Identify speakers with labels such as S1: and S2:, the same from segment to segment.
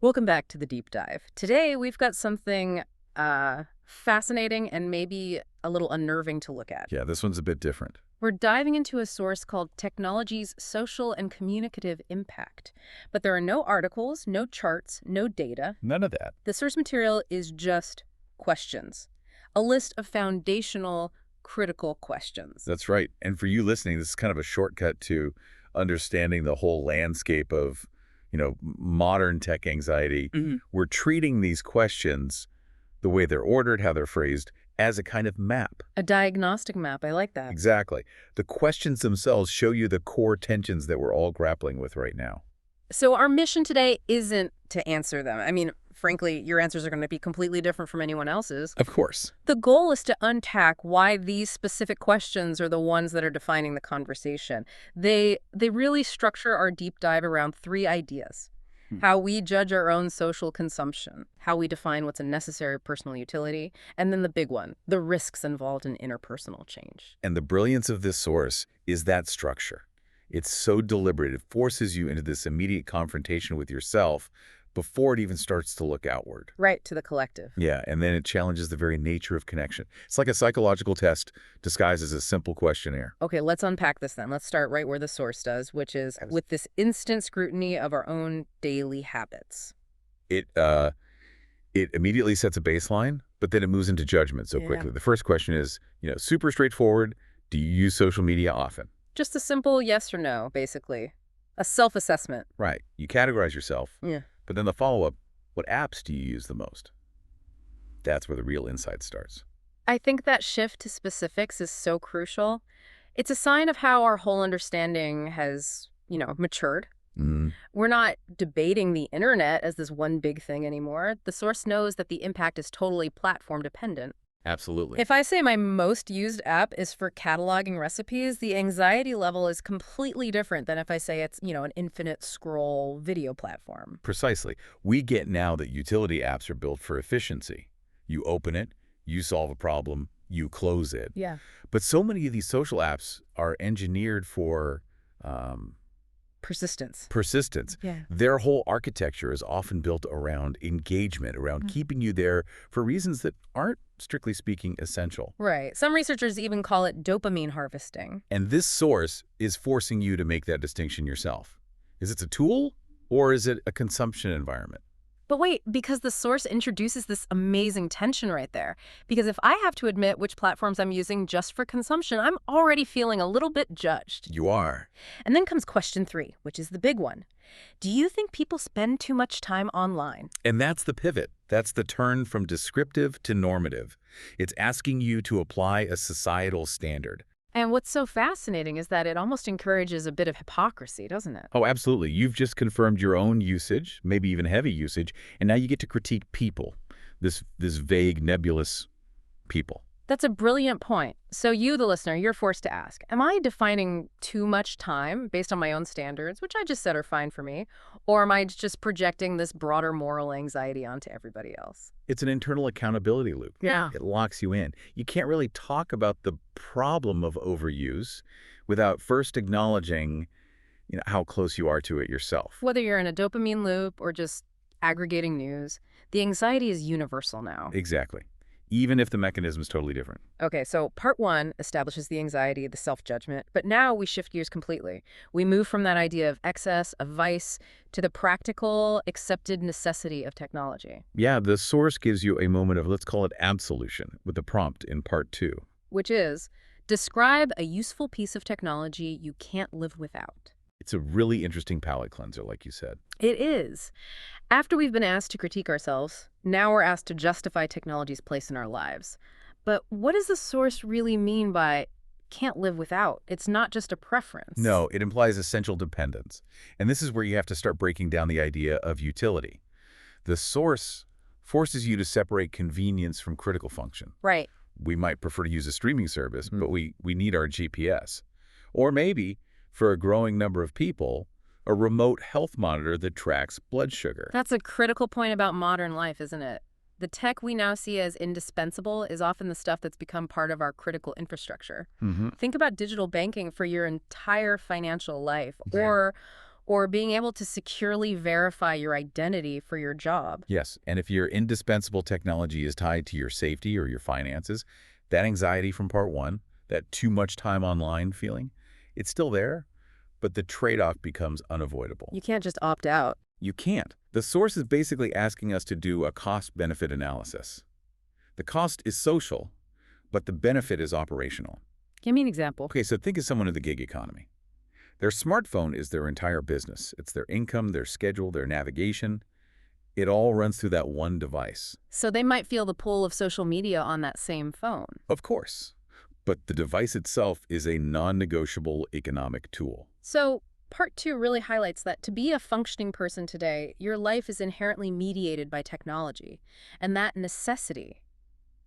S1: Welcome back to the deep dive. Today we've got something fascinating and maybe a little unnerving to look at.
S2: Yeah, this one's a bit different.
S1: We're diving into a source called Technology's Social and Communicative Impact. But there are no articles, no charts, no data.
S2: None of that.
S1: The source material is just questions. A list of foundational, critical questions.
S2: That's right. And for you listening, this is kind of a shortcut to understanding the whole landscape of, modern tech anxiety. We're treating these questions, the way they're ordered, how they're phrased, as a kind of map.
S1: A diagnostic map. I like that.
S2: Exactly. The questions themselves show you the core tensions that we're all grappling with right now.
S1: So our mission today isn't to answer them. I mean, frankly, your answers are going to be completely different from anyone else's.
S2: Of course.
S1: The goal is to unpack why these specific questions are the ones that are defining the conversation. They really structure our deep dive around three ideas. How we judge our own social consumption, how we define what's a necessary personal utility, and then the big one, the risks involved in interpersonal change.
S2: And the brilliance of this source is that structure. It's so deliberate. It forces you into this immediate confrontation with yourself before it even starts to look outward.
S1: Right, to the collective.
S2: Yeah, and then it challenges the very nature of connection. It's like a psychological test disguised as a simple questionnaire.
S1: Okay, let's unpack this then. Let's start right where the source does, which is with this instant scrutiny of our own daily habits.
S2: It immediately sets a baseline, but then it moves into judgment so quickly. The first question is, super straightforward. Do you use social media often?
S1: Just a simple yes or no, basically. A self-assessment.
S2: Right. You categorize yourself.
S1: Yeah.
S2: But then the follow-up, what apps do you use the most? That's where the real insight starts.
S1: I think that shift to specifics is so crucial. It's a sign of how our whole understanding has, matured. We're not debating the internet as this one big thing anymore. The source knows that the impact is totally platform dependent.
S2: Absolutely.
S1: If I say my most used app is for cataloging recipes, the anxiety level is completely different than if I say it's, an infinite scroll video platform.
S2: Precisely. We get now that utility apps are built for efficiency. You open it, you solve a problem, you close it.
S1: Yeah.
S2: But so many of these social apps are engineered for
S1: Persistence. Yeah.
S2: Their whole architecture is often built around engagement, around keeping you there for reasons that aren't, strictly speaking, essential.
S1: Right. Some researchers even call it dopamine harvesting.
S2: And this source is forcing you to make that distinction yourself. Is it a tool or is it a consumption environment?
S1: But wait, because the source introduces this amazing tension right there. Because if I have to admit which platforms I'm using just for consumption, I'm already feeling a little bit judged.
S2: You are.
S1: And then comes question 3, which is the big one. Do you think people spend too much time online?
S2: And that's the pivot. That's the turn from descriptive to normative. It's asking you to apply a societal standard.
S1: And what's so fascinating is that it almost encourages a bit of hypocrisy, doesn't it?
S2: Oh, absolutely. You've just confirmed your own usage, maybe even heavy usage, and now you get to critique people, this vague, nebulous people.
S1: That's a brilliant point. So you, the listener, you're forced to ask, am I defining too much time based on my own standards, which I just said are fine for me, or am I just projecting this broader moral anxiety onto everybody else?
S2: It's an internal accountability loop.
S1: Yeah.
S2: It locks you in. You can't really talk about the problem of overuse without first acknowledging, how close you are to it yourself.
S1: Whether you're in a dopamine loop or just aggregating news, the anxiety is universal now.
S2: Exactly. Even if the mechanism is totally different.
S1: Okay, so part 1 establishes the anxiety, the self-judgment, but now we shift gears completely. We move from that idea of excess, of vice, to the practical, accepted necessity of technology.
S2: Yeah, the source gives you a moment of, let's call it absolution, with the prompt in part 2.
S1: Which is, describe a useful piece of technology you can't live without.
S2: It's a really interesting palate cleanser, like you said.
S1: It is. After we've been asked to critique ourselves, now we're asked to justify technology's place in our lives. But what does the source really mean by can't live without? It's not just a preference.
S2: No, it implies essential dependence. And this is where you have to start breaking down the idea of utility. The source forces you to separate convenience from critical function.
S1: Right.
S2: We might prefer to use a streaming service, but we need our GPS. Or maybe, for a growing number of people, a remote health monitor that tracks blood sugar.
S1: That's a critical point about modern life, isn't it? The tech we now see as indispensable is often the stuff that's become part of our critical infrastructure. Think about digital banking for your entire financial life, or or being able to securely verify your identity for your job.
S2: Yes, and if your indispensable technology is tied to your safety or your finances, that anxiety from part one, that too much time online feeling, it's still there, but the trade-off becomes unavoidable.
S1: You can't just opt out.
S2: You can't. The source is basically asking us to do a cost-benefit analysis. The cost is social, but the benefit is operational.
S1: Give me an example.
S2: Okay, so think of someone in the gig economy. Their smartphone is their entire business. It's their income, their schedule, their navigation. It all runs through that one device.
S1: So they might feel the pull of social media on that same phone.
S2: Of course. But the device itself is a non-negotiable economic tool.
S1: So part two really highlights that to be a functioning person today, your life is inherently mediated by technology. And that necessity,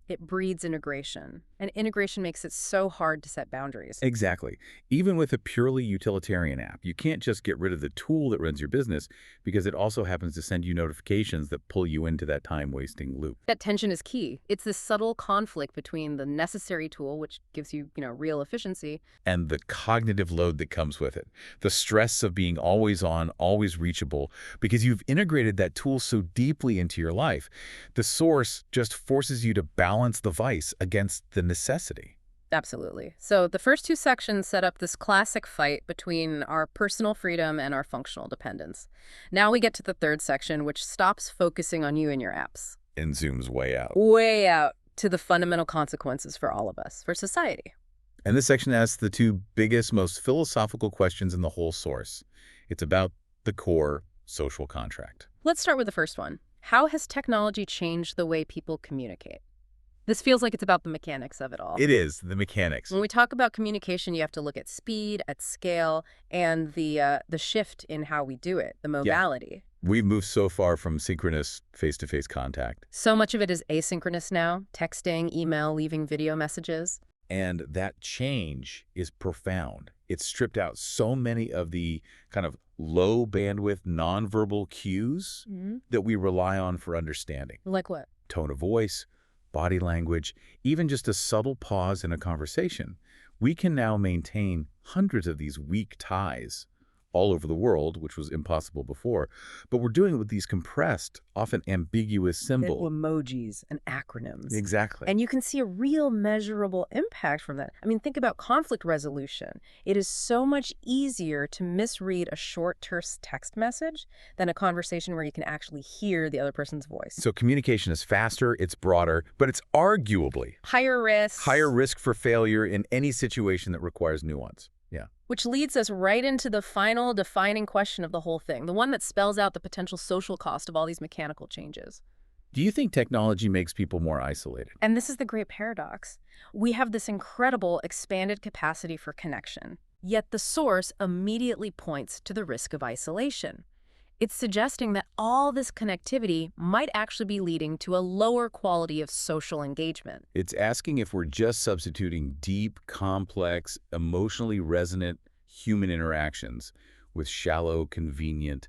S1: it breeds integration. And integration makes it so hard to set boundaries.
S2: Exactly. Even with a purely utilitarian app, you can't just get rid of the tool that runs your business because it also happens to send you notifications that pull you into that time-wasting loop.
S1: That tension is key. It's this subtle conflict between the necessary tool, which gives you, real efficiency,
S2: And the cognitive load that comes with it. The stress of being always on, always reachable, because you've integrated that tool so deeply into your life. The source just forces you to balance the vice against the necessity.
S1: Absolutely. So the first two sections set up this classic fight between our personal freedom and our functional dependence. Now we get to the third section, which stops focusing on you and your apps.
S2: And zooms way out.
S1: Way out to the fundamental consequences for all of us, for society.
S2: And this section asks the two biggest, most philosophical questions in the whole source. It's about the core social contract.
S1: Let's start with the first one. How has technology changed the way people communicate? This feels like it's about the mechanics of it all.
S2: It is, the mechanics.
S1: When we talk about communication, you have to look at speed, at scale, and the shift in how we do it, the modality.
S2: We've moved so far from synchronous face-to-face contact.
S1: So much of it is asynchronous now, texting, email, leaving video messages.
S2: And that change is profound. It's stripped out so many of the kind of low bandwidth nonverbal cues that we rely on for understanding.
S1: Like what?
S2: Tone of voice, body language, even just a subtle pause in a conversation. We can now maintain hundreds of these weak ties all over the world, which was impossible before, but we're doing it with these compressed, often ambiguous symbols.
S1: Emojis and acronyms.
S2: Exactly.
S1: And you can see a real measurable impact from that. I mean, think about conflict resolution. It is so much easier to misread a short, terse text message than a conversation where you can actually hear the other person's voice.
S2: So communication is faster, it's broader, but it's arguably
S1: higher risk
S2: for failure in any situation that requires nuance. Yeah.
S1: Which leads us right into the final defining question of the whole thing, the one that spells out the potential social cost of all these mechanical changes.
S2: Do you think technology makes people more isolated?
S1: And this is the great paradox. We have this incredible expanded capacity for connection, yet the source immediately points to the risk of isolation. It's suggesting that all this connectivity might actually be leading to a lower quality of social engagement.
S2: It's asking if we're just substituting deep, complex, emotionally resonant human interactions with shallow, convenient,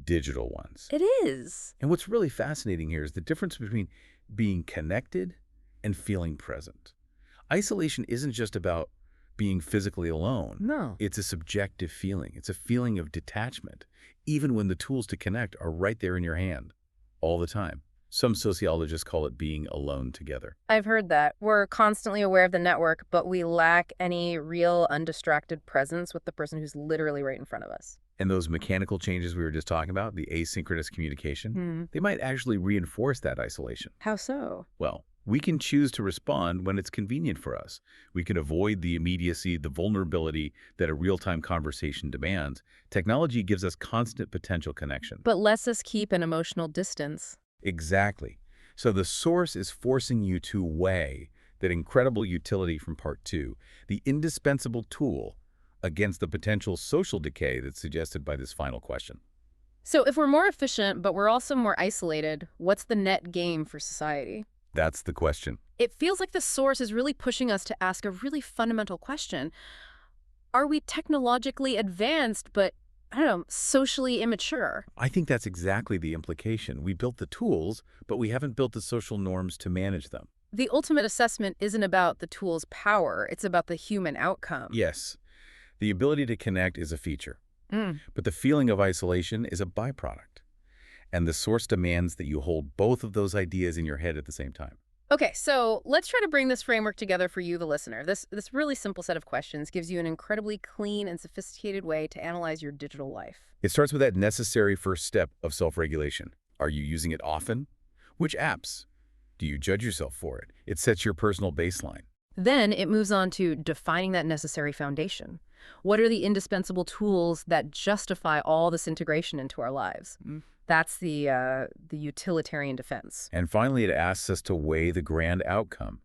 S2: digital ones.
S1: It is.
S2: And what's really fascinating here is the difference between being connected and feeling present. Isolation isn't just about being physically alone.
S1: No.
S2: It's a subjective feeling. It's a feeling of detachment, even when the tools to connect are right there in your hand all the time. Some sociologists call it being alone together.
S1: I've heard that. We're constantly aware of the network, but we lack any real undistracted presence with the person who's literally right in front of us.
S2: And those mechanical changes we were just talking about, the asynchronous communication, they might actually reinforce that isolation.
S1: How so?
S2: Well, we can choose to respond when it's convenient for us. We can avoid the immediacy, the vulnerability that a real-time conversation demands. Technology gives us constant potential connection.
S1: But lets us keep an emotional distance.
S2: Exactly. So the source is forcing you to weigh that incredible utility from part two, the indispensable tool, against the potential social decay that's suggested by this final question.
S1: So if we're more efficient, but we're also more isolated, what's the net gain for society?
S2: That's the question.
S1: It feels like the source is really pushing us to ask a really fundamental question. Are we technologically advanced, but, socially immature?
S2: I think that's exactly the implication. We built the tools, but we haven't built the social norms to manage them.
S1: The ultimate assessment isn't about the tool's power. It's about the human outcome.
S2: Yes. The ability to connect is a feature.
S1: Mm.
S2: But the feeling of isolation is a byproduct. And the source demands that you hold both of those ideas in your head at the same time.
S1: Okay, so let's try to bring this framework together for you, the listener. This really simple set of questions gives you an incredibly clean and sophisticated way to analyze your digital life.
S2: It starts with that necessary first step of self-regulation. Are you using it often? Which apps? Do you judge yourself for it? It sets your personal baseline.
S1: Then it moves on to defining that necessary foundation. What are the indispensable tools that justify all this integration into our lives? That's the utilitarian defense.
S2: And finally, it asks us to weigh the grand outcome.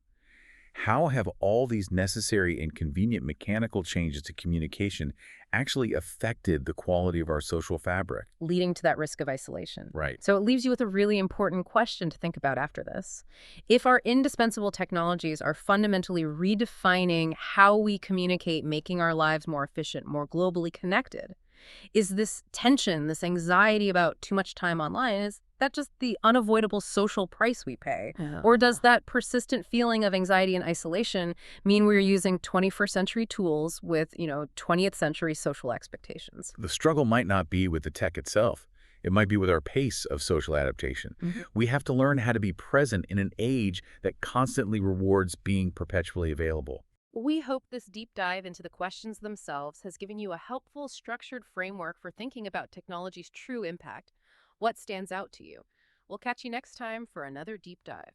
S2: How have all these necessary and convenient mechanical changes to communication actually affected the quality of our social fabric?
S1: Leading to that risk of isolation.
S2: Right.
S1: So it leaves you with a really important question to think about after this. If our indispensable technologies are fundamentally redefining how we communicate, making our lives more efficient, more globally connected, is this tension, this anxiety about too much time online, is that just the unavoidable social price we pay?
S3: Yeah.
S1: Or does that persistent feeling of anxiety and isolation mean we're using 21st century tools with, 20th century social expectations?
S2: The struggle might not be with the tech itself. It might be with our pace of social adaptation. We have to learn how to be present in an age that constantly rewards being perpetually available.
S1: We hope this deep dive into the questions themselves has given you a helpful, structured framework for thinking about technology's true impact. What stands out to you? We'll catch you next time for another deep dive.